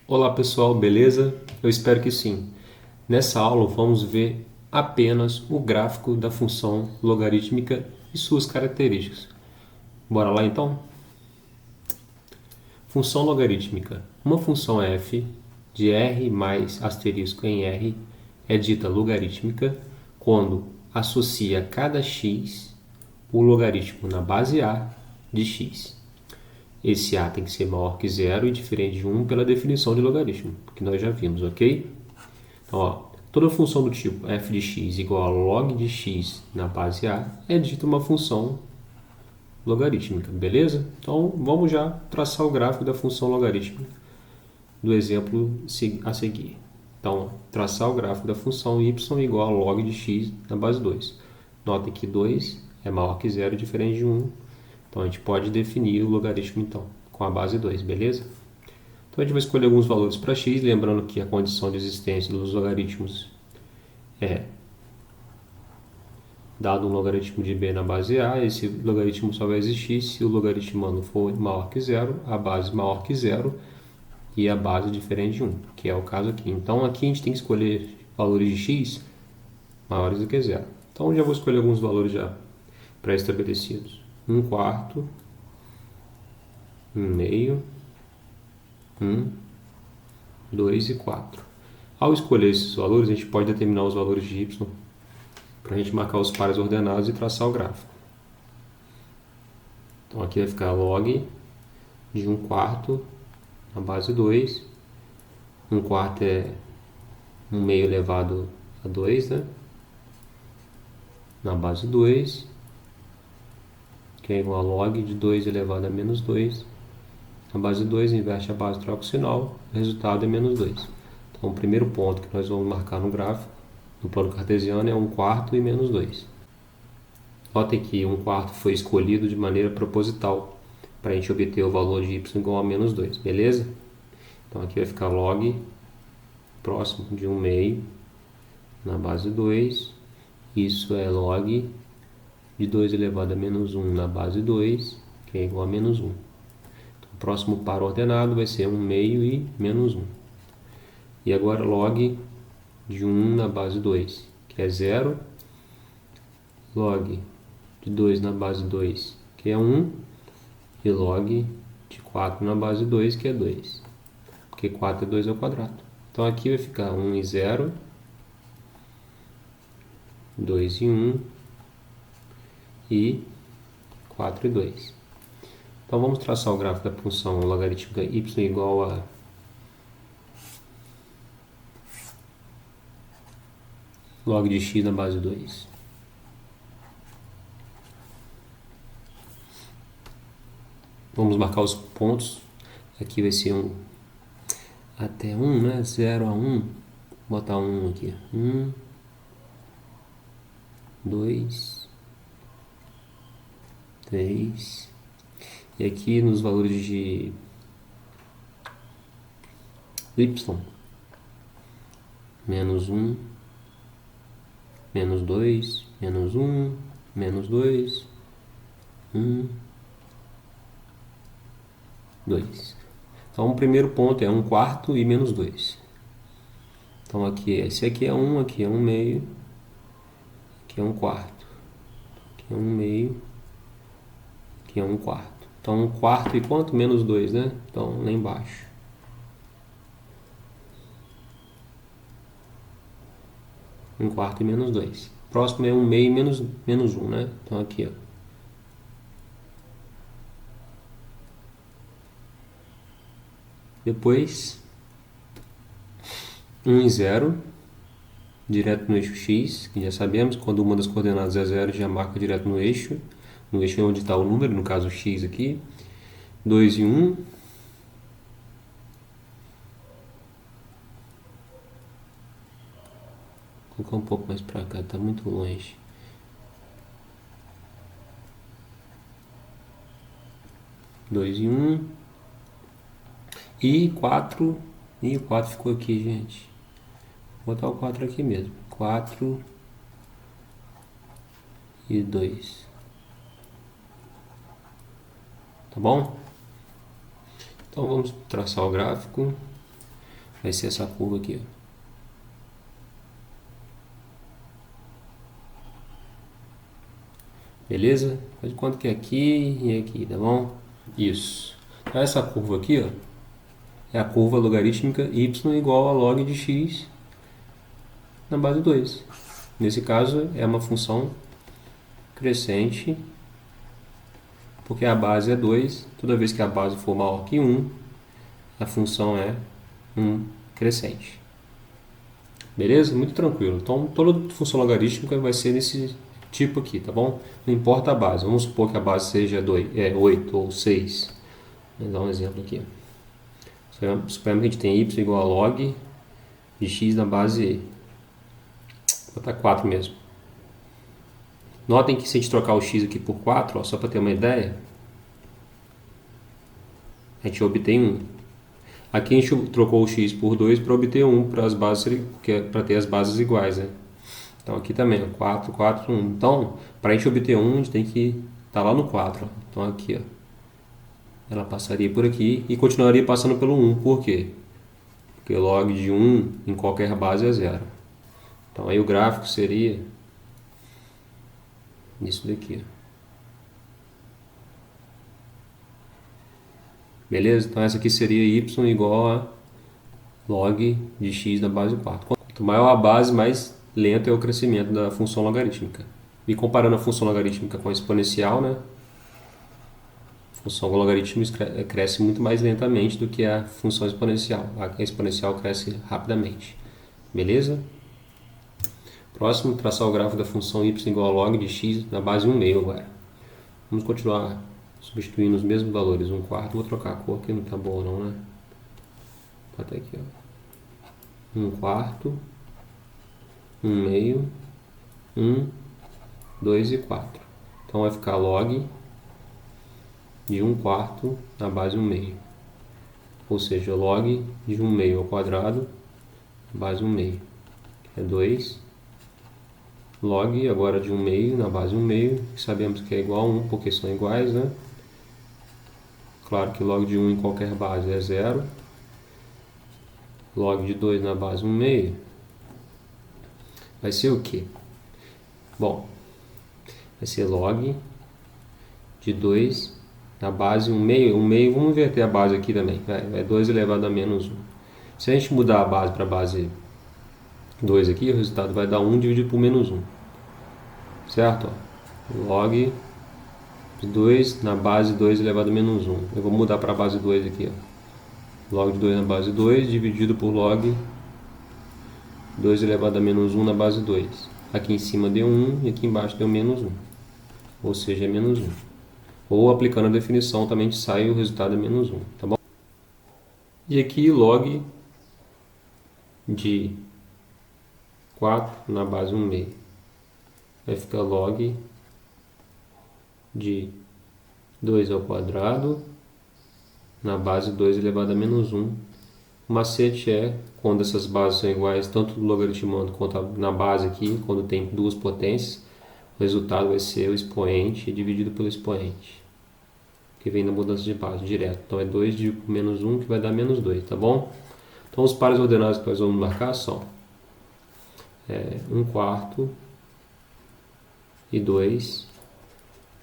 Olá pessoal, beleza? Eu espero que sim. Nessa aula vamos ver apenas o gráfico da função logarítmica e suas características. Bora lá então? Função logarítmica. Uma função f de r mais asterisco em r é dita logarítmica quando associa a cada x o logaritmo na base a de x. Esse a tem que ser maior que zero e diferente de 1 pela definição de logaritmo, que nós já vimos, ok? Então, toda função do tipo f de x igual a log de x na base a é dita uma função logarítmica, beleza? Então, vamos já traçar o gráfico da função logarítmica do exemplo a seguir. Então, traçar o gráfico da função y igual a log de x na base 2. Notem que 2 é maior que zero, diferente de 1. Então, a gente pode definir o logaritmo então com a base 2, beleza? Então, a gente vai escolher alguns valores para x, lembrando que a condição de existência dos logaritmos é dado um logaritmo de b na base a, esse logaritmo só vai existir se o logaritmando for maior que zero, a base maior que zero e a base diferente de 1, que é o caso aqui. Então aqui a gente tem que escolher valores de x maiores do que zero. Então já vou escolher alguns valores já pré-estabelecidos. 1/4, 1/2, 1, 2 e 4. Ao escolher esses valores, a gente pode determinar os valores de y para a gente marcar os pares ordenados e traçar o gráfico. Então aqui vai ficar log de 1/4 na base 2. 1/4 é 1/2 elevado a 2, né? Na base 2, que é igual a log de 2 elevado a menos 2. Na base 2, inverte a base, troca o sinal, o resultado é menos 2. Então, o primeiro ponto que nós vamos marcar no gráfico, no plano cartesiano, é 1/4 e menos 2. Notem que 1/4 foi escolhido de maneira proposital, para a gente obter o valor de y igual a menos 2, beleza? Então, aqui vai ficar log próximo de 1/2 na base 2. Isso é log de 2 elevado a menos 1 na base 2, que é igual a menos 1. Então, o próximo par ordenado vai ser 1/2 e menos 1. E agora log de 1 na base 2, que é 0. Log de 2 na base 2, que é 1. E log de 4 na base 2, que é 2. Porque 4 é 2 ao quadrado. Então aqui vai ficar 1 e 0, 2 e 1 e 4 e 2. Então vamos traçar o gráfico da função logarítmica y igual a log de x na base 2. Vamos marcar os pontos. Aqui vai ser até 1, né? 0 a 1. Vou botar 1 aqui. 1, 2, 3. E aqui nos valores de y, menos 1, menos 2, menos 1, menos 2, 1, 2. Então o primeiro ponto é 1/4 e menos 2. Então aqui, esse aqui é 1, aqui é 1/2, aqui é 1/4, aqui é 1/2, aqui é 1/4. Então 1/4 e quanto? Menos 2, né? Então lá embaixo. 1/4 e menos 2. Próximo é 1/2 e menos 1, né? Então aqui, ó. Depois 1 e 0, direto no eixo x, que já sabemos, quando uma das coordenadas é 0, já marca direto no eixo é onde está o número, no caso x aqui. 2 e 1, vou colocar um pouco mais para cá, está muito longe. 2 e 1 e 4, e o 4 ficou aqui, gente. Vou botar o 4 aqui mesmo. 4 e 2. Tá bom? Então vamos traçar o gráfico. Vai ser essa curva aqui, ó. Beleza? Faz de conta que é aqui e aqui, tá bom? Isso. Então essa curva aqui, ó, é a curva logarítmica y igual a log de x na base 2. Nesse caso é uma função crescente, porque a base é 2. Toda vez que a base for maior que 1, a função é crescente. Beleza? Muito tranquilo. Então toda função logarítmica vai ser desse tipo aqui, tá bom? Não importa a base. Vamos supor que a base seja 8 ou 6. Vou dar um exemplo aqui. Suponhamos que a gente tem y igual a log de x na base, vou botar 4 mesmo. Notem que se a gente trocar o x aqui por 4, ó, só para ter uma ideia, a gente obtém 1. Aqui a gente trocou o x por 2 para obter 1 para ter as bases iguais, né? Então aqui também, ó, 4, 4, 1. Então, para a gente obter 1, a gente tem que estar lá no 4. Ó. Então aqui, ó, ela passaria por aqui e continuaria passando pelo 1. Por quê? Porque log de 1 em qualquer base é 0. Então aí o gráfico seria isso daqui, ó. Beleza? Então essa aqui seria y igual a log de x na base 4. Quanto maior a base, mais lento é o crescimento da função logarítmica. E comparando a função logarítmica com a exponencial, né? A função logarítmica cresce muito mais lentamente do que a função exponencial. A exponencial cresce rapidamente. Beleza? Próximo, traçar o gráfico da função y igual a log de x na base 1/2 agora. Vamos continuar substituindo os mesmos valores, 1/4. Vou trocar a cor que não tá boa não, né? Bota aqui, ó. 1/4, 1/2, 1, 2 e 4. Então vai ficar log de 1/4 na base 1/2. Ou seja, log de 1/2 ao quadrado, base 1/2. É 2. Log agora de 1/2 na base 1/2, que sabemos que é igual a 1 porque são iguais, né? Claro que log de 1 em qualquer base é 0. Log de 2 na base 1/2 vai ser o quê? Bom, vai ser log de 2 na base 1/2. 1/2, vamos inverter a base aqui também. Vai 2 elevado a menos 1. Se a gente mudar a base para a base 2 aqui, o resultado vai dar 1 dividido por menos 1. Certo? Ó. Log de 2 na base 2 elevado a menos 1. Eu vou mudar para a base 2 aqui. Ó. Log de 2 na base 2 dividido por log 2 elevado a menos 1 na base 2. Aqui em cima deu 1 e aqui embaixo deu menos 1. Ou seja, é menos 1. Ou aplicando a definição também sai o resultado é menos 1. Tá bom? E aqui log de 4 na base 1/2. Vai ficar log de 2 ao quadrado na base 2 elevado a menos 1. O macete é, quando essas bases são iguais, tanto no logaritmando quanto na base aqui, quando tem duas potências, o resultado vai ser o expoente dividido pelo expoente, que vem da mudança de base, direto. Então é 2 dividido por menos 1, que vai dar menos 2, tá bom? Então os pares ordenados que nós vamos marcar são 1/4 e 2,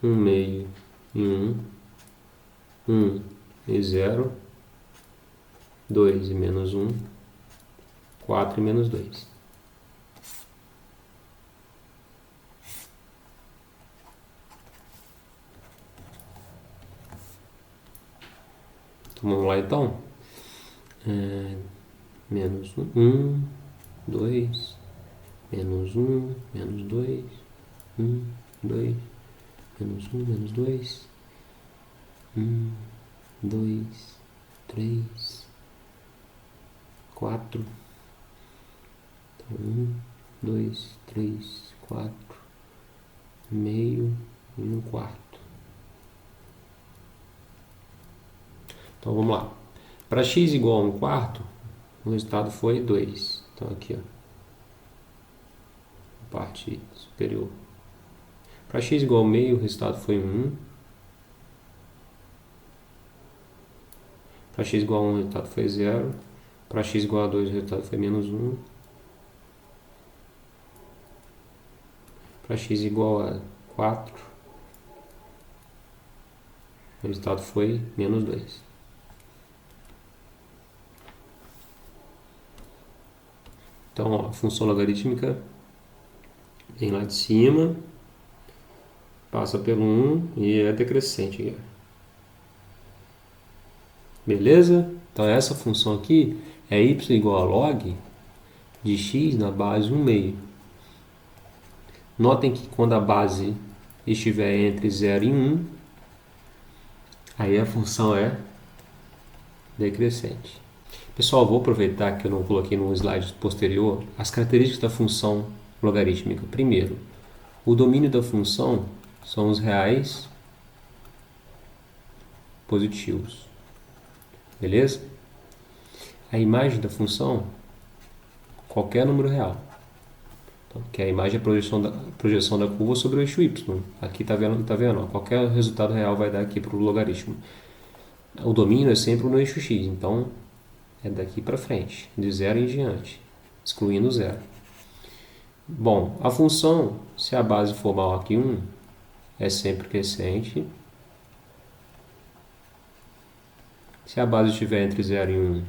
1/2 e 1, 1 e 0, 2 e menos 1, 4 e menos 2. Então vamos lá então. Menos 1, 2, menos 1, menos 2, 1, 2, menos 1, menos 2, 1, 2, 3, 4. Então 1, 2, 3, 4, meio e 1/4. Então vamos lá. Para x igual a 1/4, o resultado foi 2. Então aqui, ó, parte superior. Para x igual a meio, o resultado foi 1. Para x igual a 1, o resultado foi 0. Para x igual a 2, o resultado foi menos 1. Para x igual a 4, o resultado foi menos 2. Então, ó, a função logarítmica vem lá de cima, passa pelo 1 e é decrescente aqui. Beleza? Então essa função aqui é y igual a log de x na base 1 meio. Notem que quando a base estiver entre 0 e 1, aí a função é decrescente. Pessoal, vou aproveitar que eu não coloquei no slide posterior as características da função logarítmica. Primeiro, o domínio da função são os reais positivos. Beleza? A imagem da função, qualquer número real. Então, que a imagem é a projeção da curva sobre o eixo y. Aqui está vendo, ó, qualquer resultado real vai dar aqui para o logaritmo. O domínio é sempre no eixo x, então é daqui para frente, de 0 em diante, excluindo 0. Bom, a função, se a base for maior que 1, é sempre crescente. Se a base estiver entre 0 e 1,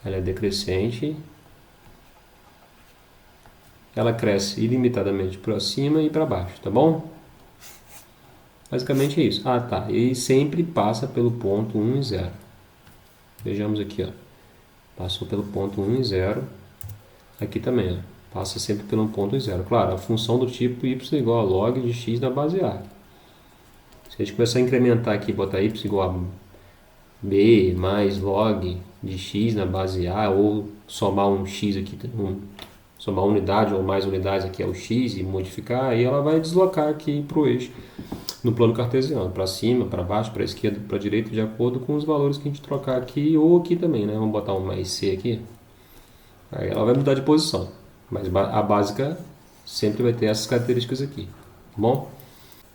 ela é decrescente. Ela cresce ilimitadamente para cima e para baixo, tá bom? Basicamente é isso. Ah, tá. E sempre passa pelo ponto 1 e 0. Vejamos aqui, ó. Passou pelo ponto 1 e 0. Aqui também, ó. Passa sempre pelo ponto 1 e 0. Claro, a função do tipo y igual a log de x na base A. Se a gente começar a incrementar aqui, botar y igual a b mais log de x na base A, ou somar um x aqui, somar uma unidade ou mais unidades aqui é o x e modificar, aí ela vai deslocar aqui para o eixo, no plano cartesiano, para cima, para baixo, para esquerda, para direita, de acordo com os valores que a gente trocar aqui ou aqui também, né? Vamos botar um mais c aqui. Aí ela vai mudar de posição, mas a básica sempre vai ter essas características aqui, tá bom?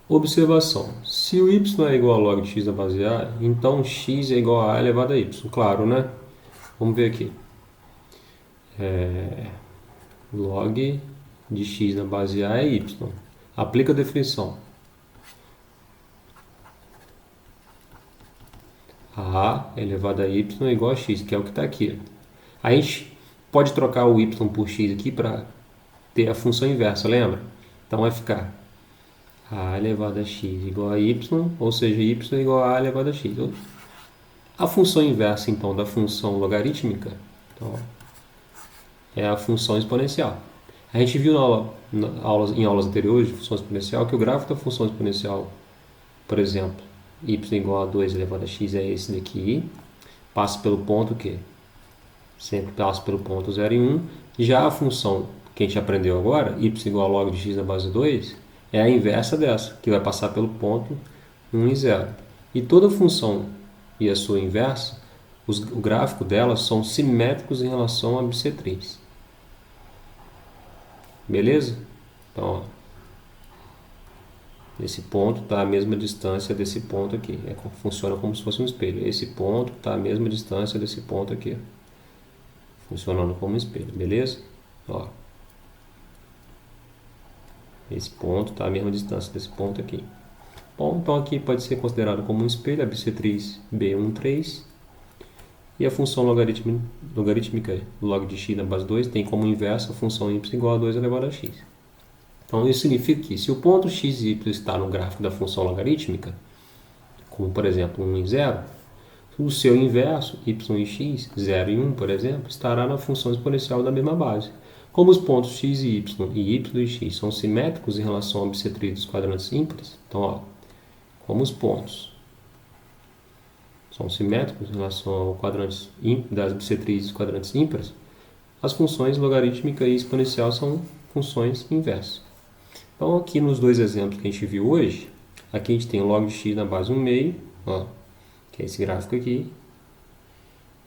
Observação: se o y é igual a log de x na base A, então x é igual a elevado a y. Claro, né? Vamos ver aqui. Log de x na base A é y. Aplica a definição. A elevado a y é igual a x, que é o que está aqui. A gente pode trocar o y por x aqui para ter a função inversa, lembra? Então vai ficar a elevado a x igual a y, ou seja, y igual a elevado a x. A função inversa, então, da função logarítmica, então, é a função exponencial. A gente viu em aulas anteriores de função exponencial que o gráfico da função exponencial, por exemplo, y igual a 2 elevado a x é esse daqui, passa pelo ponto que sempre passa pelo ponto 0 e 1. Já a função que a gente aprendeu agora, y igual a log de x na base 2, é a inversa dessa, que vai passar pelo ponto 1 e 0. E toda função e a sua inversa, o gráfico delas são simétricos em relação à bissetriz. Beleza? Então, ó, esse ponto está à mesma distância desse ponto aqui. Funciona como se fosse um espelho. Esse ponto está à mesma distância desse ponto aqui. Funcionando como um espelho, beleza? Ó, esse ponto está à mesma distância desse ponto aqui. Bom, então aqui pode ser considerado como um espelho, a bissetriz B13. E a função logarítmica log de x na base 2 tem como inversa a função y igual a 2 elevado a x. Então isso significa que se o ponto x e y está no gráfico da função logarítmica, como por exemplo 1 e 0, o seu inverso, y e x, 0 e 1, por exemplo, estará na função exponencial da mesma base. Como os pontos x e y e x são simétricos em relação à bissetriz dos quadrantes ímpares, então, ó, como os pontos são simétricos em relação ao quadrante das bissetrizes dos quadrantes ímpares, as funções logarítmica e exponencial são funções inversas. Então, aqui nos dois exemplos que a gente viu hoje, aqui a gente tem log de x na base 1 meio, ó, que é esse gráfico aqui.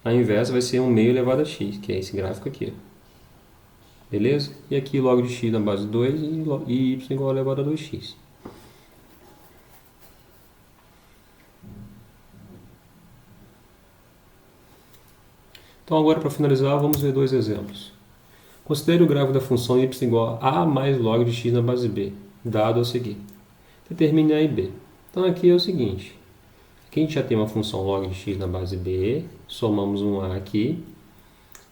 A inversa vai ser 1 meio elevado a x, que é esse gráfico aqui. Beleza? E aqui log de x na base 2 e y igual a elevado a 2x. Então agora, para finalizar, vamos ver dois exemplos. Considere o gráfico da função y igual a mais log de x na base b, dado a seguir. Determine a e b. Então aqui é o seguinte, aqui a gente já tem uma função log de x na base b, somamos um a aqui.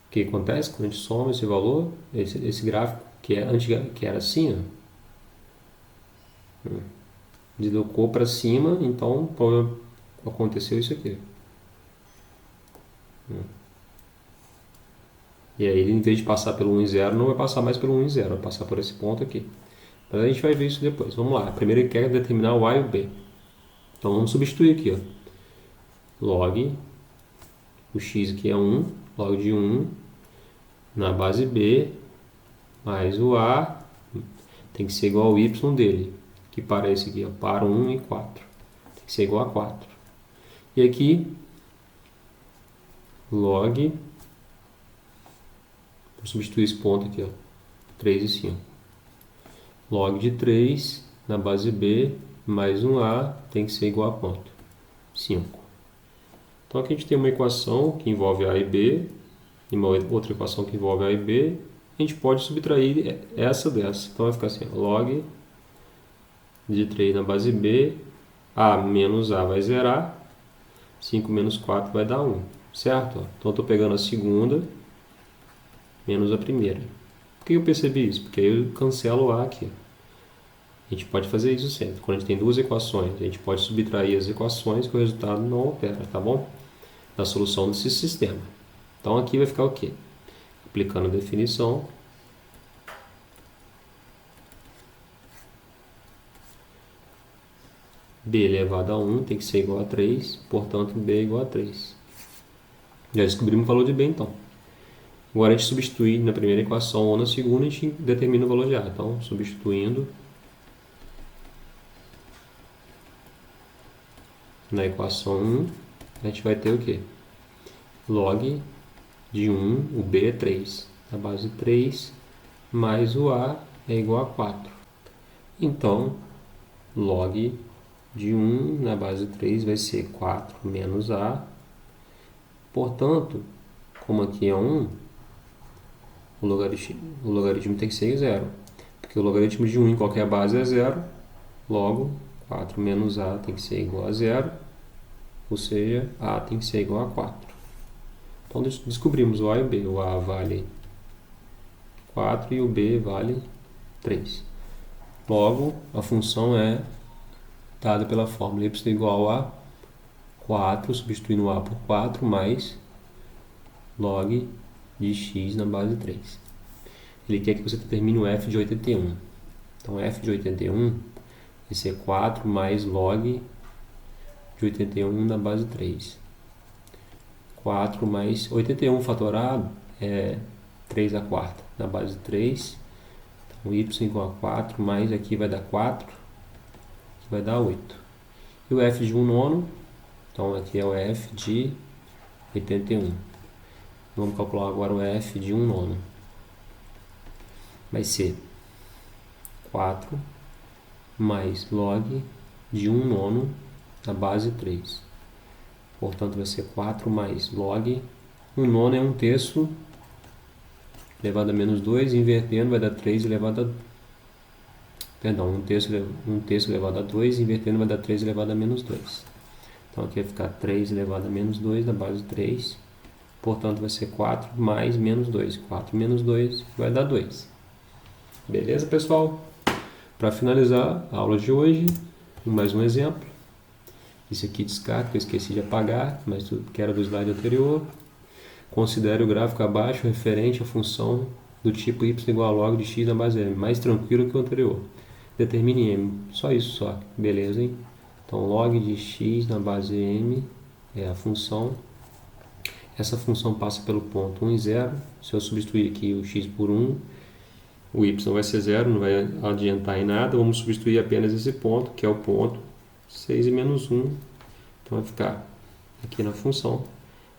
O que acontece quando a gente soma esse valor, esse gráfico, que era assim, ó, deslocou para cima, então aconteceu isso aqui. E aí, em vez de passar pelo 1 e 0, não vai passar mais pelo 1 e 0, vai passar por esse ponto aqui. Mas a gente vai ver isso depois. Vamos lá. Primeiro ele quer determinar o a e o b. Então vamos substituir aqui, ó. Log, o x aqui é 1, log de 1 na base b, mais o a tem que ser igual ao y dele, que para esse aqui, ó, para 1 e 4. Tem que ser igual a 4. E aqui, log, vou substituir esse ponto aqui, ó, 3 e 5. Log de 3 na base b mais um a tem que ser igual a quanto? 5. Então aqui a gente tem uma equação que envolve a e b e uma outra equação que envolve a e b. A gente pode subtrair essa dessa. Então vai ficar assim, ó, log de 3 na base b, a menos a vai zerar, 5 menos 4 vai dar 1, certo? Então eu estou pegando a segunda menos a primeira. Por que eu percebi isso? Porque aí eu cancelo o a aqui. A gente pode fazer isso sempre. Quando a gente tem duas equações, a gente pode subtrair as equações que o resultado não altera, tá bom? Da solução desse sistema. Então aqui vai ficar o quê? Aplicando a definição. B elevado a 1 tem que ser igual a 3, portanto B é igual a 3. Já descobrimos o valor de B então. Agora a gente substitui na primeira equação ou na segunda, a gente determina o valor de A. Então, substituindo na equação 1, a gente vai ter o quê? Log de 1, o B é 3. A base 3 mais o A é igual a 4. Então, log de 1 na base 3 vai ser 4 menos A. Portanto, como aqui é 1, o logaritmo tem que ser 0. Porque o logaritmo de 1 em qualquer base é 0. Logo, 4 menos A tem que ser igual a 0. Ou seja, A tem que ser igual a 4. Então descobrimos o A e o B. O A vale 4 e o B vale 3. Logo, a função é dada pela fórmula y igual a 4, substituindo o A por 4, mais log de x na base 3. Ele quer que você determine o f de 81. Então, f de 81 vai ser 4 mais log de 81 na base 3. 4 mais 81 fatorado é 3 a quarta na base 3. Então, y igual a 4, mais aqui vai dar 4, que vai dar 8. E o f de 1 nono, então aqui é o f de 81. Vamos calcular agora o f de 1 nono. Vai ser 4 mais log de 1 nono na base 3. Portanto, vai ser 4 mais log. 1 nono é 1 terço elevado a menos 2, invertendo vai dar 3 elevado a... Perdão, 1 terço elevado a 2, invertendo vai dar 3 elevado a menos 2. Então aqui vai ficar 3 elevado a menos 2 na base 3. Portanto, vai ser 4 mais menos 2. 4 menos 2 vai dar 2. Beleza, pessoal? Para finalizar a aula de hoje, mais um exemplo. Esse aqui descarta, que eu esqueci de apagar, mas que era do slide anterior. Considere o gráfico abaixo referente à função do tipo y igual a log de x na base m, mais tranquilo que o anterior. Determine m, só isso só, beleza, hein? Então, log de x na base m é a função. Essa função passa pelo ponto 1 e 0. Se eu substituir aqui o x por 1, o y vai ser 0, não vai adiantar em nada. Vamos substituir apenas esse ponto, que é o ponto 6 e menos 1. Então vai ficar aqui na função,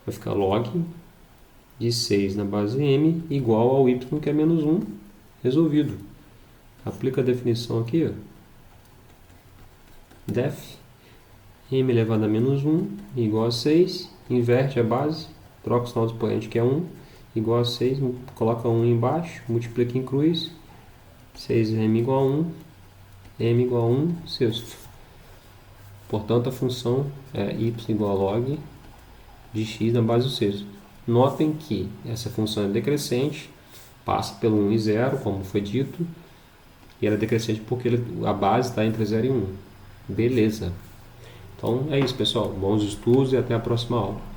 vai ficar log de 6 na base m igual ao y, que é menos 1, resolvido. Aplica a definição aqui, ó. Def m elevado a menos 1 igual a 6, inverte a base, troca o sinal do expoente, que é 1, igual a 6, coloca 1 embaixo, multiplica em cruz, 6m igual a 1, m igual a 1 sexto. Portanto, a função é y igual a log de x na base do sexto. Notem que essa função é decrescente, passa pelo 1 e 0, como foi dito, e ela é decrescente porque a base está entre 0 e 1. Beleza. Então é isso, pessoal. Bons estudos e até a próxima aula.